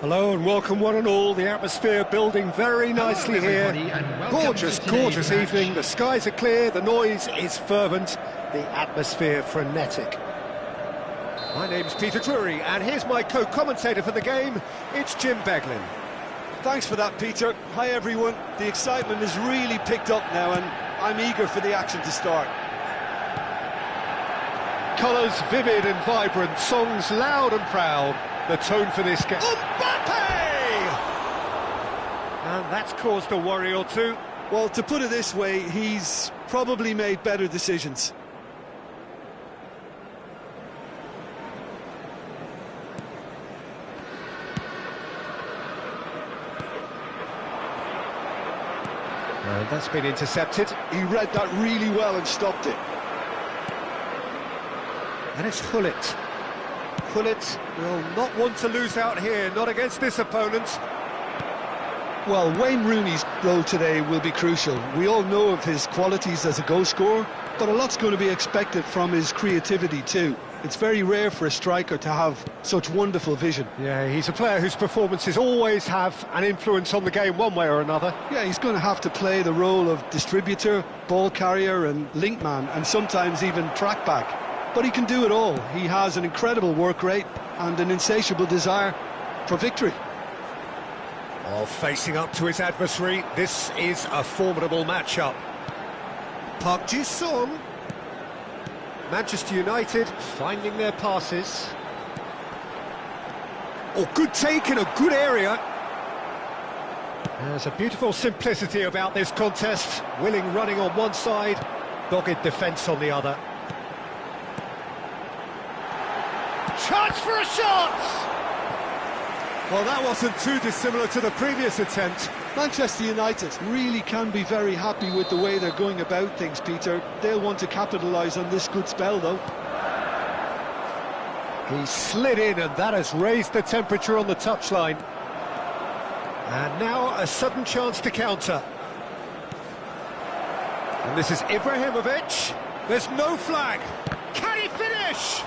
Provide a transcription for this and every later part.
Hello and welcome one and all. The atmosphere building very nicely here. Gorgeous, gorgeous evening. The skies are clear, the noise is fervent, the atmosphere frenetic. My name's Peter Drury and here's my co-commentator for the game. It's Jim Beglin. Thanks for that, Peter. Hi everyone. The excitement has really picked up now and I'm eager for the action to start. Colours vivid and vibrant, songs loud and proud. The tone for this game. Mbappe! And that's caused a worry or two. Well, to put it this way, he's probably made better decisions. And that's been intercepted. He read that really well and stopped it. And it's Hullet. Hullet will not want to lose out here, not against this opponent. Well, Wayne Rooney's role today will be crucial. We all know of his qualities as a goal scorer, but a lot's going to be expected from his creativity too. It's very rare for a striker to have such wonderful vision. Yeah, he's a player whose performances always have an influence on the game one way or another. Yeah, he's going to have to play the role of distributor, ball carrier and link man, and sometimes even track back. But he can do it all. He has an incredible work rate and an insatiable desire for victory. While facing up to his adversary, this is a formidable matchup. Park Ji-sung. Manchester United finding their passes. Oh, good take in a good area. There's a beautiful simplicity about this contest. Willing running on one side, dogged defence on the other. Chance for a shot! Well, that wasn't too dissimilar to the previous attempt. Manchester United really can be very happy with the way they're going about things, Peter. They'll want to capitalise on this good spell, though. He slid in, and that has raised the temperature on the touchline. And now a sudden chance to counter. And this is Ibrahimovic. There's no flag. Can he finish?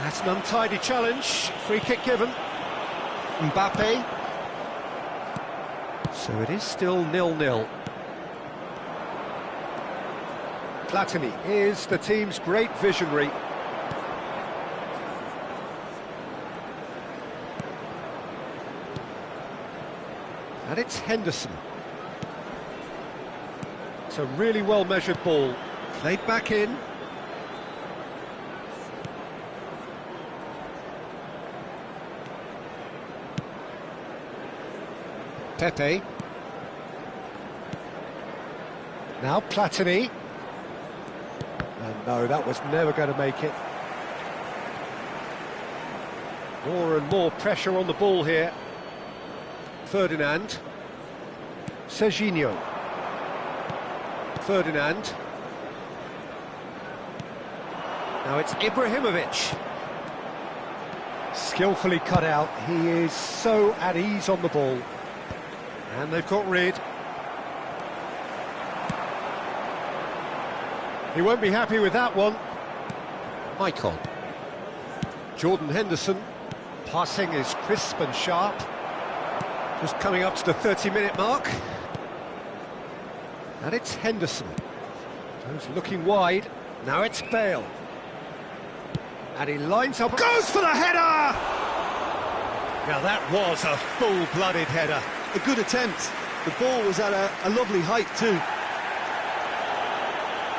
That's an untidy challenge. Free kick given. Mbappe. So it is still 0-0. Platini is the team's great visionary. And it's Henderson. It's a really well-measured ball. Played back in. Pepe. Now Platini. And no, that was never going to make it. More and more pressure on the ball here. Ferdinand. Serginho. Ferdinand. Now it's Ibrahimovic. Skillfully cut out. He is so at ease on the ball. And they've got rid. He won't be happy with that one. Icon. Jordan Henderson. Passing is crisp and sharp. Just coming up to the 30-minute mark. And it's Henderson. Goes looking wide. Now it's Bale. And he lines up... Goes for the header! Now that was a full-blooded header. A good attempt. The ball was at a lovely height too.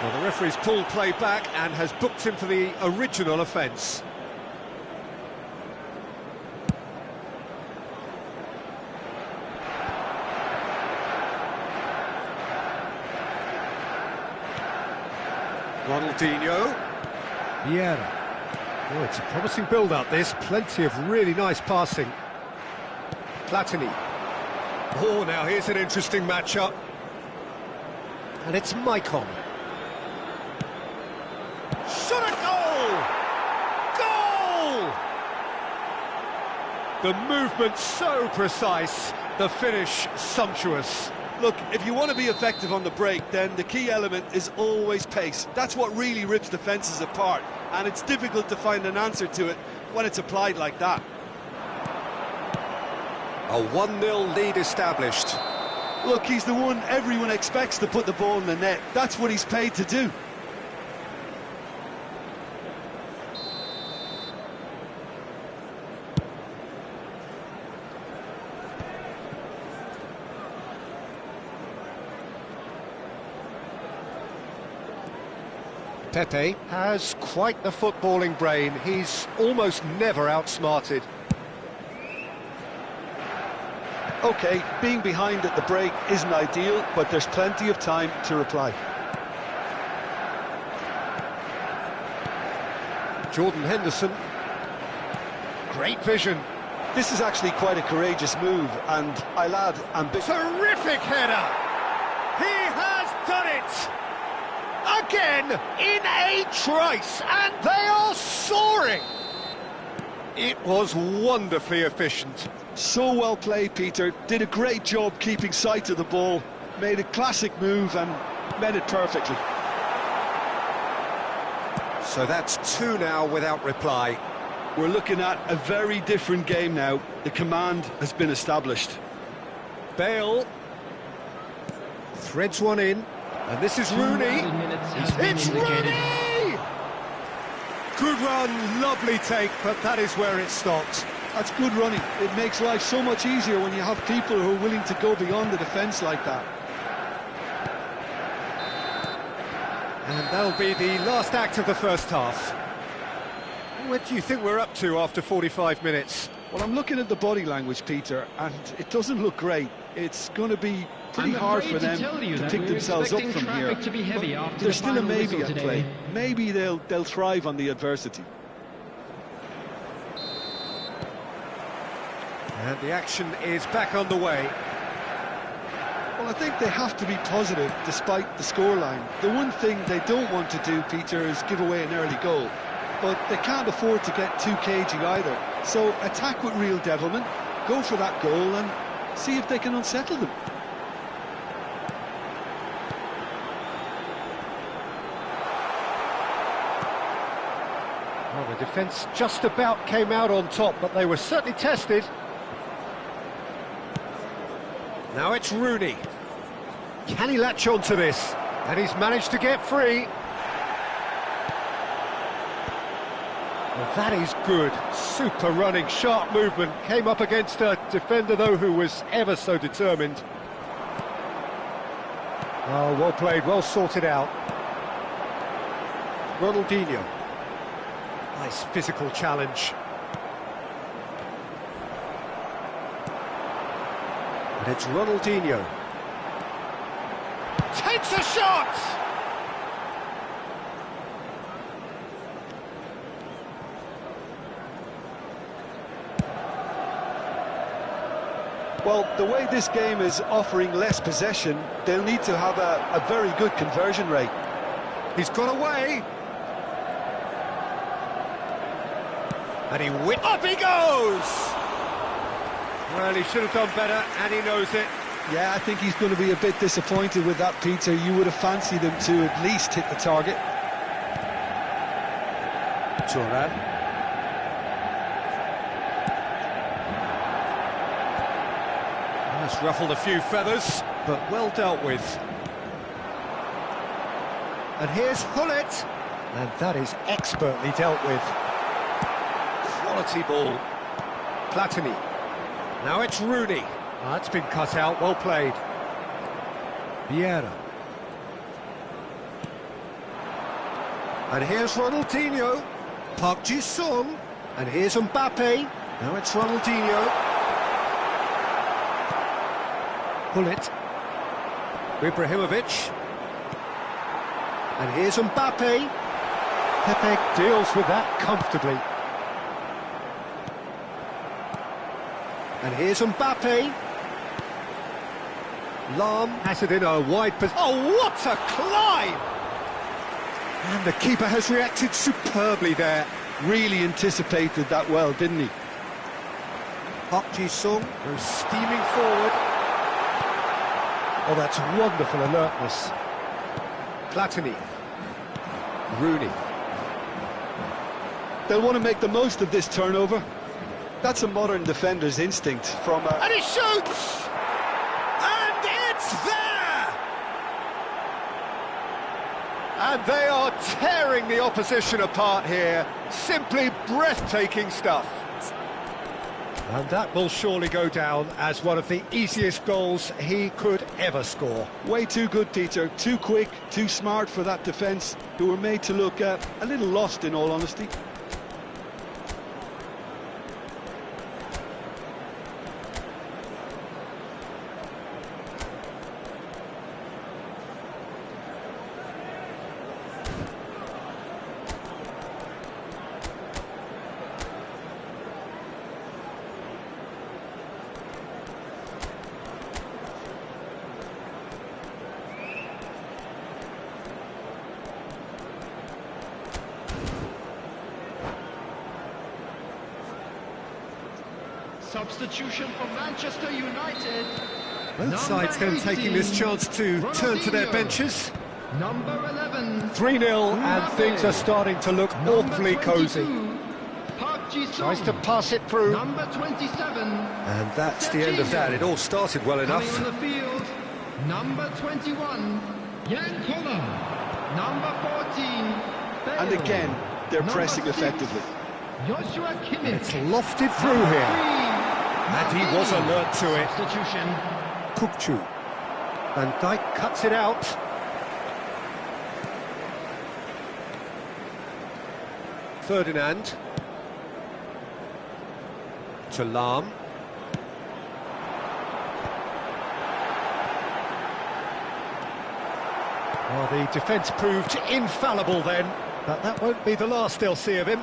Well, the referee's pulled play back and has booked him for the original offence. Ronaldinho. Vieira. Oh, it's a promising build-up, this. Plenty of really nice passing. Platini. Oh, now here's an interesting match-up. And it's Maicon. Shot a goal! Goal! The movement so precise, the finish sumptuous. Look, if you want to be effective on the break, then the key element is always pace. That's what really rips defences apart, and it's difficult to find an answer to it when it's applied like that. A 1-0 lead established. Look, he's the one everyone expects to put the ball in the net. That's what he's paid to do. Pepe has quite the footballing brain. He's almost never outsmarted. OK, being behind at the break isn't ideal, but there's plenty of time to reply. Jordan Henderson. Great vision. This is actually quite a courageous move, and I'll add terrific header! He has done it! Again, in a trice, and they are soaring! It was wonderfully efficient. So well played, Peter. Did a great job keeping sight of the ball. Made a classic move and met it perfectly. So that's 2 now without reply. We're looking at a very different game now. The command has been established. Bale threads one in, and this is Rooney. It's Rooney! Good run, lovely take, but that is where it stopped. That's good running. It makes life so much easier when you have people who are willing to go beyond the defence like that. And that'll be the last act of the first half. What do you think we're up to after 45 minutes? Well, I'm looking at the body language, Peter, and it doesn't look great. It's going to be pretty hard for them to pick themselves up from here. But there's still a maybe at play. Maybe they'll thrive on the adversity. And the action is back underway. Well, I think they have to be positive despite the scoreline. The one thing they don't want to do, Peter, is give away an early goal. But they can't afford to get too cagey either. So attack with real devilment, go for that goal and see if they can unsettle them. Well, the defence just about came out on top, but they were certainly tested. Now it's Rooney. Can he latch on to this? And he's managed to get free. Well, that is good. Super running, sharp movement. Came up against a defender, though, who was ever so determined. Oh, well played, well sorted out. Ronaldinho. Nice physical challenge. And it's Ronaldinho. Takes a shot! Well, the way this game is offering less possession, they'll need to have a very good conversion rate. He's got away. And up he goes! Well, he should have done better, and he knows it. Yeah, I think he's going to be a bit disappointed with that, Peter. You would have fancied him to at least hit the target. Turan. That's ruffled a few feathers, but well dealt with. And here's Hullet, and that is expertly dealt with. Quality ball. Platini. Now it's Rooney. That's been cut out, well played. Vieira. And here's Ronaldinho. Park Ji-sung. And here's Mbappe. Now it's Ronaldinho. Hullet. Ibrahimovic. And here's Mbappe. Pepe deals with that comfortably. And here's Mbappe. Lahm has it in a wide position. Oh, what a climb! And the keeper has reacted superbly there. Really anticipated that well, didn't he? Park Ji-sung goes steaming forward. Oh, that's wonderful alertness. Platini. Rooney. They'll want to make the most of this turnover. That's a modern defender's instinct from a... And he shoots! And it's there! And they are tearing the opposition apart here. Simply breathtaking stuff. And that will surely go down as one of the easiest goals he could ever score. Way too good, Peter. Too quick, too smart for that defence, who were made to look a little lost, in all honesty. Substitution for Manchester United. Both sides then taking this chance to turn to their benches. Number 11. 3-0 and things are starting to look awfully cosy. Park Ji-sung. Tries to pass it through. Number 27. And that's the end of that. It all started well enough. Coming on the field. Number 21. Jan Koller. Number 14. Bale. And again, they're pressing 6, effectively. Joshua Kimmich. It's lofted through here. And he was alert to it. Substitution. Kukcu. Van Dijk cuts it out. Ferdinand. To Lahm. Well, the defence proved infallible then, but that won't be the last they'll see of him.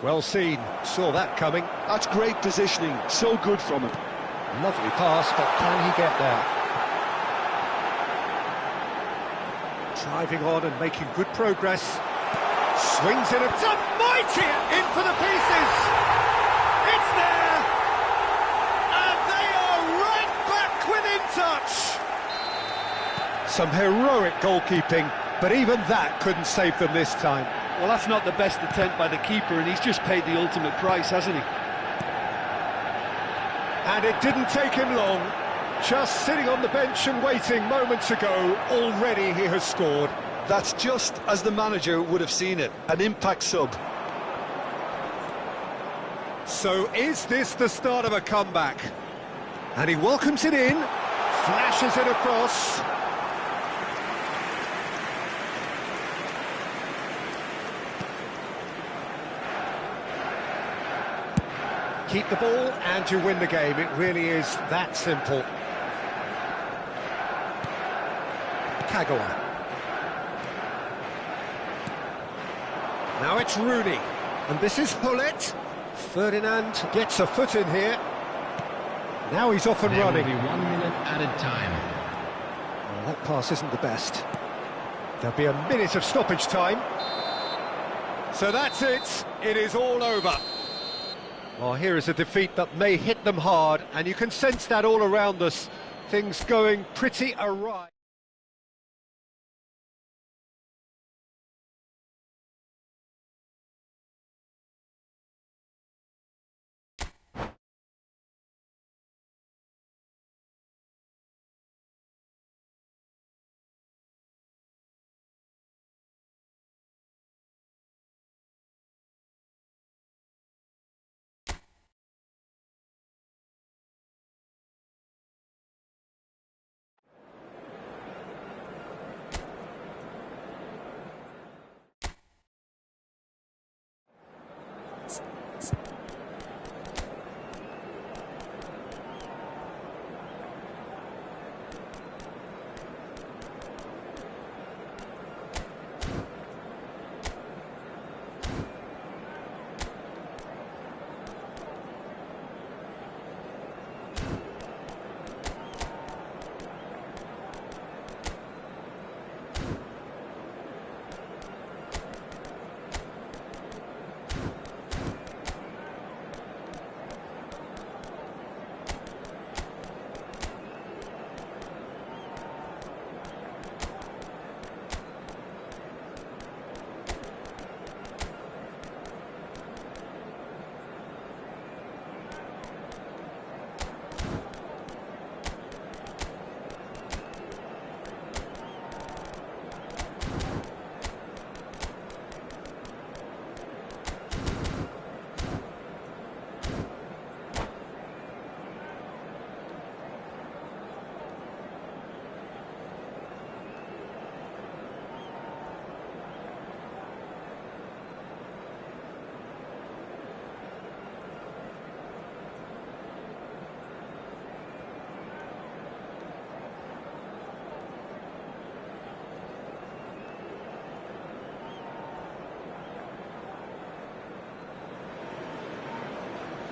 Well seen, saw that coming. That's great positioning, so good from him. Lovely pass, but can he get there? Driving on and making good progress. Swings in, it's a mighty in for the pieces! It's there! And they are right back within touch! Some heroic goalkeeping, but even that couldn't save them this time. Well, that's not the best attempt by the keeper, and he's just paid the ultimate price, hasn't he? And it didn't take him long. Just sitting on the bench and waiting moments ago, already he has scored. That's just as the manager would have seen it, an impact sub. So is this the start of a comeback? And he welcomes it in, flashes it across. Keep the ball and you win the game. It really is that simple. Kagawa. Now it's Rooney. And this is Hullet. Ferdinand gets a foot in here. Now he's off and running. There will be 1 minute added time. Well, that pass isn't the best. There'll be a minute of stoppage time. So that's it. It is all over. Well, here is a defeat that may hit them hard, and you can sense that all around us. Things going pretty awry.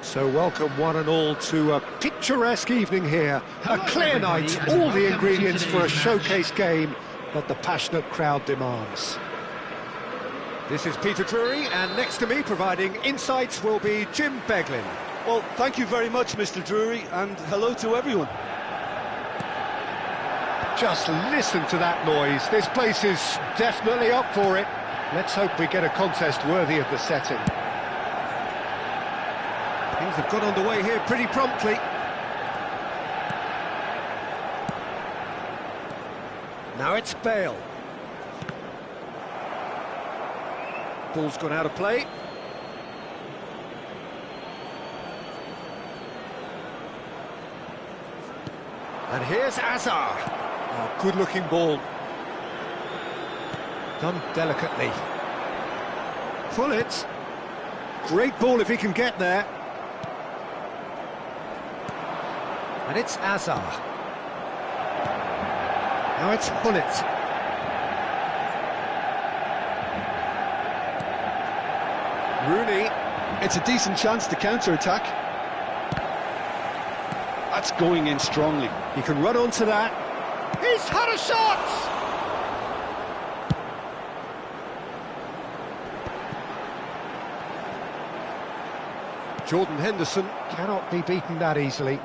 So welcome one and all to a picturesque evening here. A clear night, all the ingredients for a showcase game that the passionate crowd demands. This is Peter Drury, and next to me providing insights will be Jim Beglin. Well, thank you very much, Mr. Drury, and hello to everyone. Just listen to that noise. This place is definitely up for it. Let's hope we get a contest worthy of the setting. Things have got underway here pretty promptly. Now it's Bale. Ball's gone out of play. And here's Azar. Oh, good-looking ball. Done delicately. Pullet. Great ball if he can get there. And it's Azar. Now it's Pullet. Rooney. It's a decent chance to counter-attack. That's going in strongly. He can run onto that. He's had a shot! Jordan Henderson cannot be beaten that easily.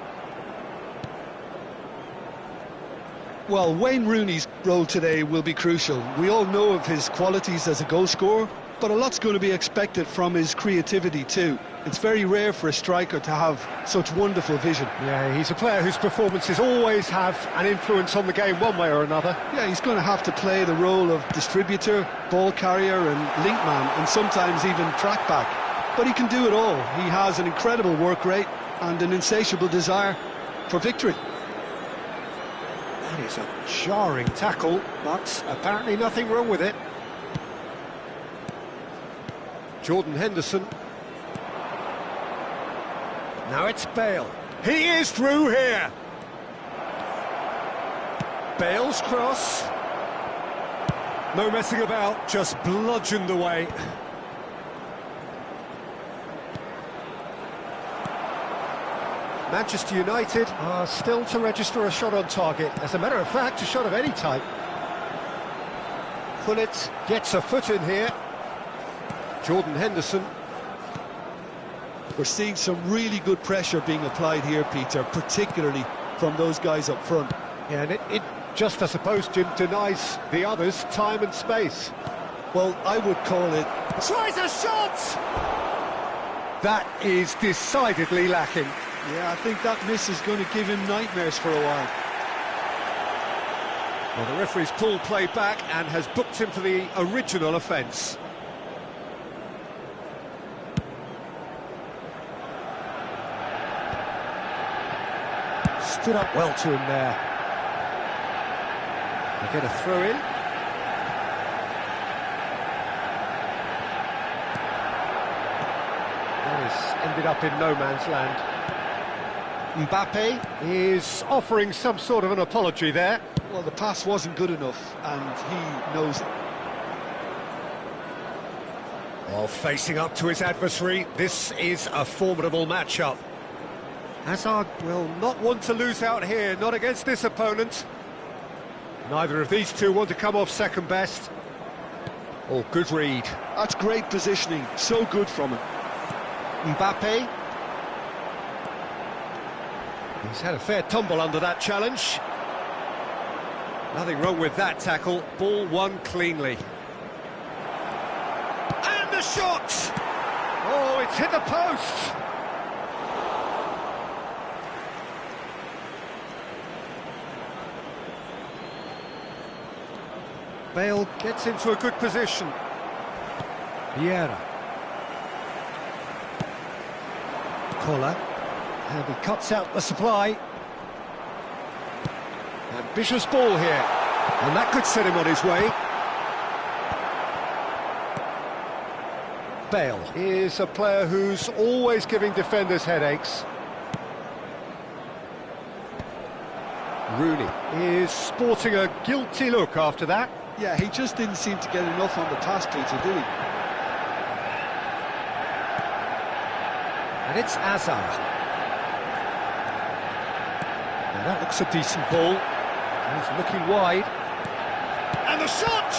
Well, Wayne Rooney's role today will be crucial. We all know of his qualities as a goal scorer, but a lot's going to be expected from his creativity too. It's very rare for a striker to have such wonderful vision. Yeah, he's a player whose performances always have an influence on the game one way or another. Yeah, he's going to have to play the role of distributor, ball carrier and link man, and sometimes even track back. But he can do it all. He has an incredible work rate and an insatiable desire for victory. That is a jarring tackle, but apparently nothing wrong with it. Jordan Henderson. Now it's Bale. He is through here. Bale's cross. No messing about, just bludgeoned away. Manchester United are still to register a shot on target. As a matter of fact, a shot of any type. Pullet gets a foot in here. Jordan Henderson. We're seeing some really good pressure being applied here, Peter, particularly from those guys up front. Yeah, and it just, I suppose, Jim, denies the others time and space. Well, I would call it... Tries a shot! That is decidedly lacking. Yeah, I think that miss is going to give him nightmares for a while. Well, the referee's pulled play back and has booked him for the original offence. Stood up well to him there. They get a throw in. That has ended up in no man's land. Mbappe is offering some sort of an apology there. Well, the pass wasn't good enough, and he knows it. While facing up to his adversary, this is a formidable matchup. Hazard will not want to lose out here, not against this opponent. Neither of these two want to come off second best. Oh, good read. That's great positioning, so good from him. Mbappe. He's had a fair tumble under that challenge. Nothing wrong with that tackle. Ball won cleanly. And the shot! Oh, it's hit the post! Bale gets into a good position. Vieira. Kola. And he cuts out the supply. Ambitious ball here. And that could set him on his way. Bale is a player who's always giving defenders headaches. Rooney is sporting a guilty look after that. Yeah, he just didn't seem to get enough on the pass, Peter, did he? And it's Hazard. Now that looks a decent ball. He's looking wide. And the shot!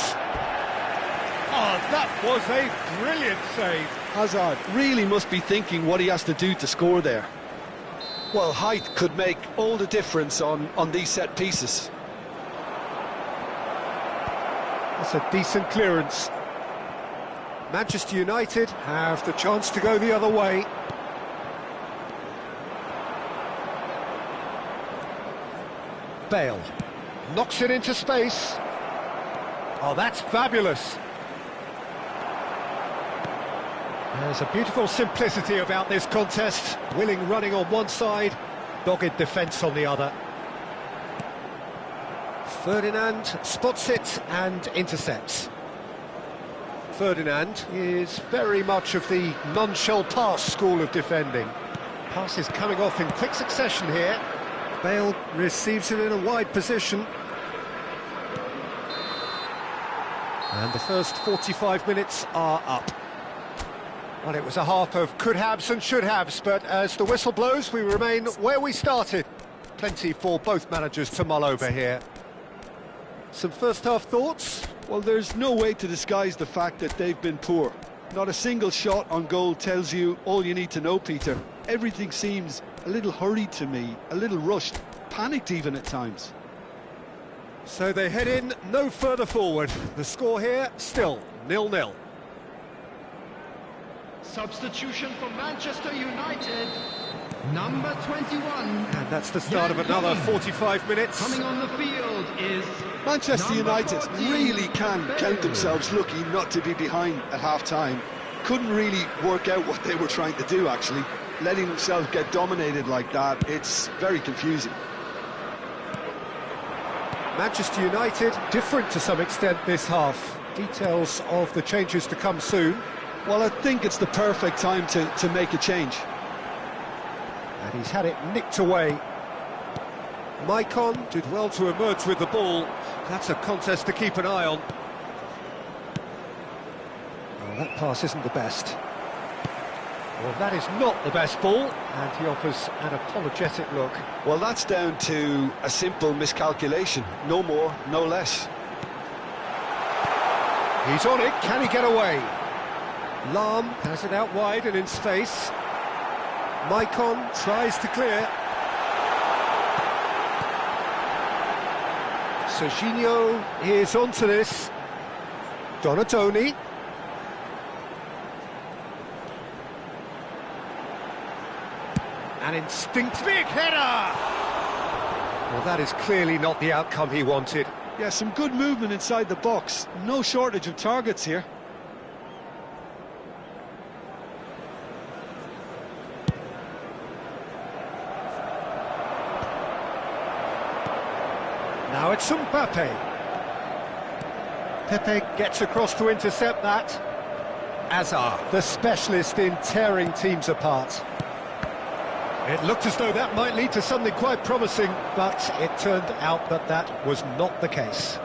Oh, that was a brilliant save. Hazard really must be thinking what he has to do to score there. Well, height could make all the difference on these set pieces. That's a decent clearance. Manchester United have the chance to go the other way. Bale knocks it into space. Oh, that's fabulous. There's a beautiful simplicity about this contest. Willing running on one side, dogged defence on the other. Ferdinand spots it and intercepts. Ferdinand is very much of the none-shall pass school of defending. Passes coming off in quick succession here. Bale receives it in a wide position. And the first 45 minutes are up. Well, it was a half of could-haves and should-haves, but as the whistle blows, we remain where we started. Plenty for both managers to mull over here. Some first-half thoughts? Well, there's no way to disguise the fact that they've been poor. Not a single shot on goal tells you all you need to know, Peter. Everything seems a little hurried to me, a little rushed, panicked even at times. So they head in no further forward. The score here, still 0-0. Substitution for Manchester United, number 21. And that's the start of another 45 minutes. Coming on the field is Manchester United 14, really can count themselves lucky not to be behind at half-time. Couldn't really work out what they were trying to do, actually. Letting themselves get dominated like that, it's very confusing. Manchester United, different to some extent this half. Details of the changes to come soon. Well, I think it's the perfect time to make a change. And he's had it nicked away. Maicon did well to emerge with the ball. That's a contest to keep an eye on. Oh, that pass isn't the best. Well, that is not the best ball, and he offers an apologetic look. Well, that's down to a simple miscalculation. No more, no less. He's on it, can he get away? Lahm has it out wide and in space. Maicon tries to clear. Serginho is onto this. Donatoni. An instinct big header! Well, that is clearly not the outcome he wanted. Yeah, some good movement inside the box. No shortage of targets here. Now it's Mbappe. Pepe gets across to intercept that. Azar, the specialist in tearing teams apart. It looked as though that might lead to something quite promising, but it turned out that that was not the case.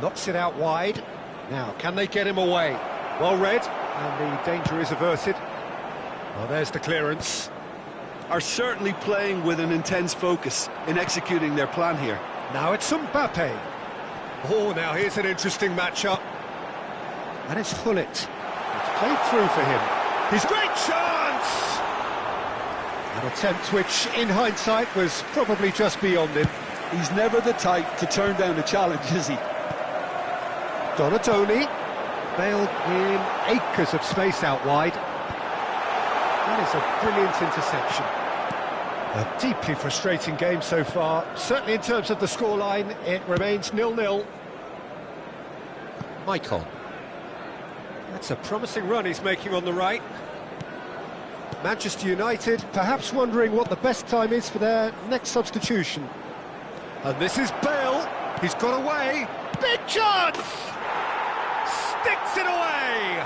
Knocks it out wide. Now, can they get him away? Well read, and the danger is averted. Well, there's the clearance. Are certainly playing with an intense focus in executing their plan here. Now it's Mbappe. Oh, now here's an interesting matchup. And it's Hullet. It's played through for him. His great chance! An attempt which, in hindsight, was probably just beyond him. He's never the type to turn down a challenge, is he? Donatoni. Bale in acres of space out wide. That is a brilliant interception. A deeply frustrating game so far. Certainly in terms of the scoreline, it remains 0-0. Maicon. That's a promising run he's making on the right. Manchester United perhaps wondering what the best time is for their next substitution. And this is Bale. He's got away. Big chance! Sticks it away!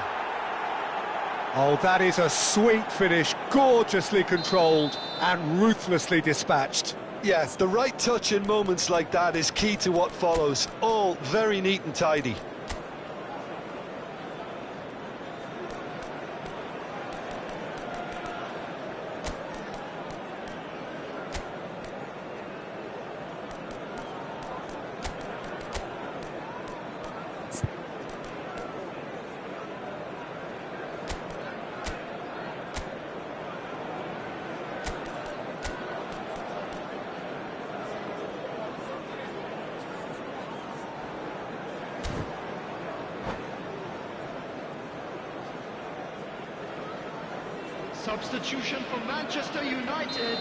Oh, that is a sweet finish, gorgeously controlled and ruthlessly dispatched. Yes, the right touch in moments like that is key to what follows. All very neat and tidy. Substitution for Manchester United.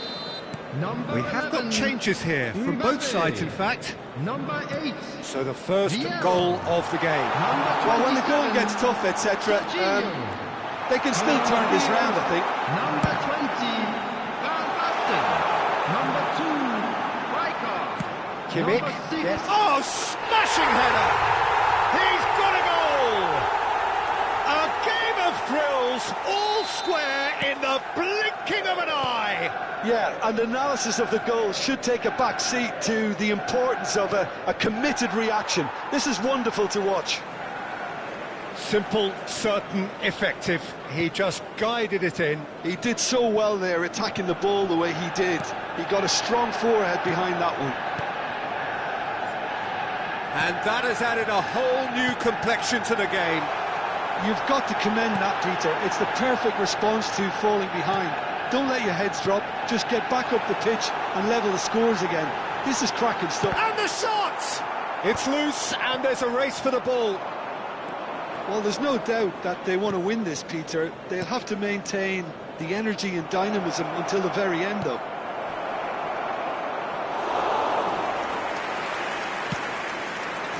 We have got changes here from both sides, in fact. Number 8. So the first goal of the game. Well, when the going gets tough, etc., they can still turn this round, I think. Number 20, Van Basten. Number 2, Rijkaard. Kimmich. Number 6. Yes. Oh, smashing header! He's got a goal! A game of thrills, all square in the blinking of an eye! Yeah, and analysis of the goal should take a back seat to the importance of a committed reaction. This is wonderful to watch. Simple, certain, effective. He just guided it in. He did so well there, attacking the ball the way he did. He got a strong forehead behind that one. And that has added a whole new complexion to the game. You've got to commend that, Peter. It's the perfect response to falling behind. Don't let your heads drop, just get back up the pitch and level the scores again. This is cracking stuff. And the shot! It's loose and there's a race for the ball. Well, there's no doubt that they want to win this, Peter. They'll have to maintain the energy and dynamism until the very end, though.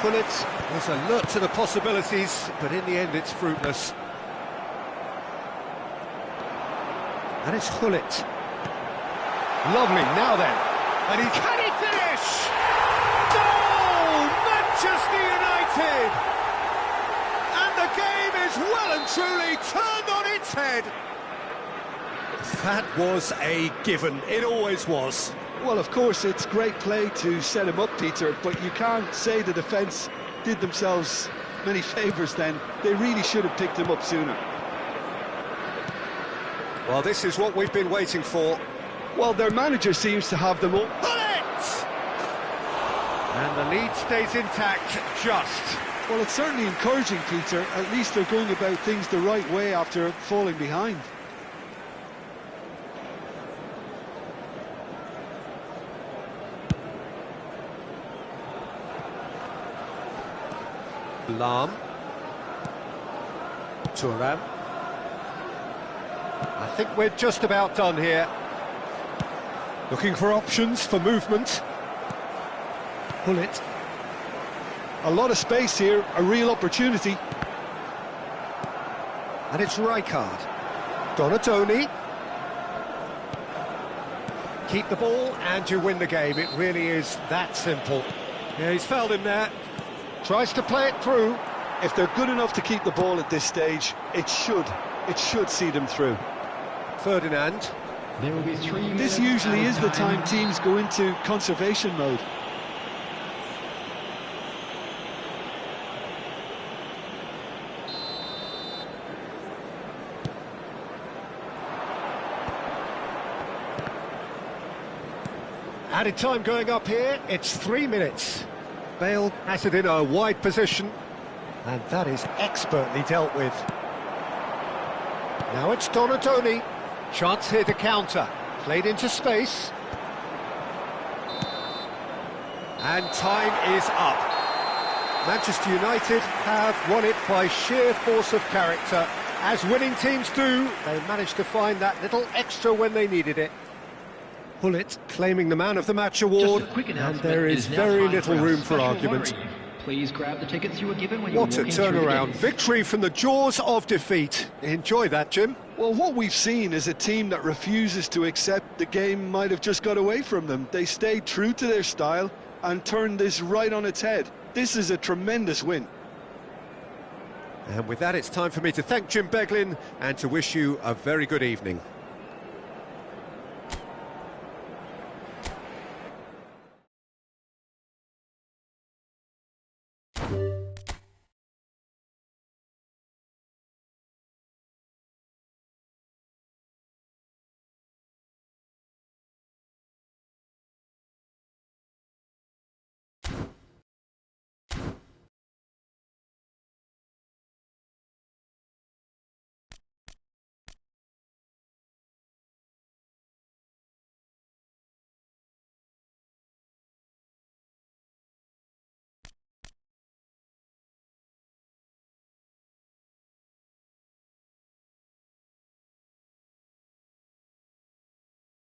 Hullet was alert to the possibilities, but in the end it's fruitless. And it's Hullet. Lovely, now then. And can he finish? Goal! Manchester United! And the game is well and truly turned on its head. That was a given. It always was. Well, of course, it's great play to set him up, Peter, but you can't say the defence did themselves many favours then. They really should have picked him up sooner. Well, this is what we've been waiting for. Well, their manager seems to have them all. Bullet! And the lead stays intact, just. Well, it's certainly encouraging, Peter. At least they're going about things the right way after falling behind. Lam. Turan. I think we're just about done here. Looking for options for movement. Pull it. A lot of space here, a real opportunity. And it's Rijkaard. Donatoni. Keep the ball and you win the game. It really is that simple. Yeah, he's fouled him there. Tries to play it through. If they're good enough to keep the ball at this stage, it should see them through. Ferdinand. There will be 3 minutes. This usually is the time. time teams go into conservation mode. Added time going up here, it's 3 minutes. Bale has it in a wide position, and that is expertly dealt with. Now it's Donatoni. Chance here to counter. Played into space. And time is up. Manchester United have won it by sheer force of character. As winning teams do, they managed to find that little extra when they needed it. Pullet claiming the Man of the Match award, and there is very little room for argument. Please grab the tickets you were given when you What were a walking through the turnaround. gates. Victory from the jaws of defeat. Enjoy that, Jim. Well, what we've seen is a team that refuses to accept the game might have just got away from them. They stayed true to their style and turned this right on its head. This is a tremendous win. And with that, it's time for me to thank Jim Beglin and to wish you a very good evening.